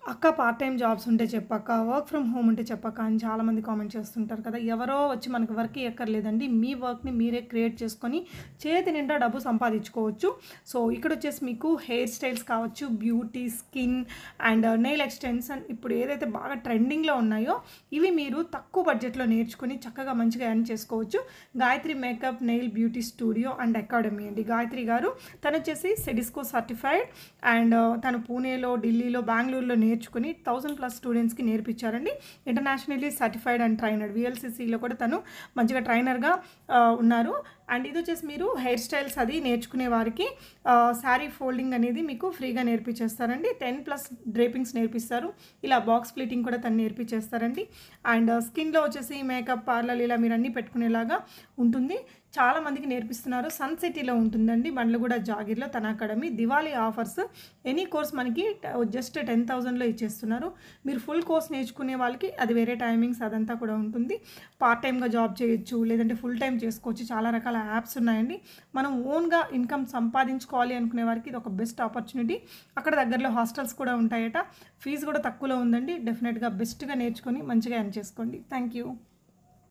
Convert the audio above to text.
అక్క part time jobs ఉంటే చెప్పక్క, వర్క్ ఫ్రమ్ హోమ్ ఉంటే చెప్పక్క అని చాలామంది కామెంట్ చేస్తుంటారు కదా! ఎవరో వచ్చి మనకు వర్క్ ఇయ్యక్కర్లేదండి. మీ వర్క్‌ని మీరే క్రియేట్ చేసుకొని చేతి నిండా డబ్బు సంపాదించుకోవచ్చు. సో, ఇక్కడొచ్చేసి మీకు హెయిర్ స్టైల్స్ కావచ్చు, beauty, skin and nail extension ఇప్పుడు ఏదైతే బాగా ట్రెండింగ్‌లో ఉన్నాయో ఇవి మీరు తక్కువ బడ్జెట్‌లో నేర్చుకొని చక్కగా మంచిగా ఎర్న్ చేసుకోవచ్చు. Gayatri makeup, nail beauty studio and academy అండి. గాయత్రి గారు తనొచ్చేసి సెడిస్కో సర్టిఫైడ్ అండ్ తను పూణేలో, ఢిల్లీలో, బెంగుళూరులో నేర్చుకుని 1000+ స్టూడెంట్స్‌కి నేర్పించారండి. ఇంటర్నేషనల్లీ సర్టిఫైడ్ అండ్ ట్రైనర్డ్ వీఎల్‌సీసీలో కూడా తను మంచిగా ట్రైనర్‌గా ఉన్నారు. అండ్ ఇదొచ్చేసి మీరు హెయిర్ స్టైల్స్ అది నేర్చుకునే వారికి శారీ ఫోల్డింగ్ అనేది మీకు ఫ్రీగా నేర్పించేస్తారండి. 10+ డ్రేపింగ్స్ నేర్పిస్తారు. ఇలా బాక్స్ ప్లీటింగ్ కూడా తను నేర్పించేస్తారండి. అండ్ స్కిన్‌లో వచ్చేసి మేకప్, పార్లర్ ఇలా మీరు అన్నీ పెట్టుకునేలాగా ఉంటుంది. చాలా మందికి నేర్పిస్తున్నారు. సన్ సిటీలో ఉంటుందండి. బండ్లగూడ జాగీర్‌లో తన academy. Diwali offers any course మనకి జస్ట్ 10,000లో ఇచ్చేస్తున్నారు. మీరు ఫుల్ కోర్స్ నేర్చుకునే వాళ్ళకి అది వేరే టైమింగ్స్ అదంతా కూడా ఉంటుంది. పార్ట్ టైమ్‌గా జాబ్ చేయొచ్చు, లేదంటే ఫుల్ టైమ్ చేసుకోవచ్చు. చాలా రకాల యాప్స్ ఉన్నాయండి. మనం ఓన్‌గా ఇన్కమ్ సంపాదించుకోవాలి అనుకునే వారికి ఇది ఒక బెస్ట్ ఆపర్చునిటీ. అక్కడ దగ్గరలో హాస్టల్స్ కూడా ఉంటాయట. ఫీజు కూడా తక్కువలో ఉందండి. డెఫినెట్‌గా బెస్ట్‌గా నేర్చుకొని మంచిగా ఎర్న్ చేసుకోండి. Thank you.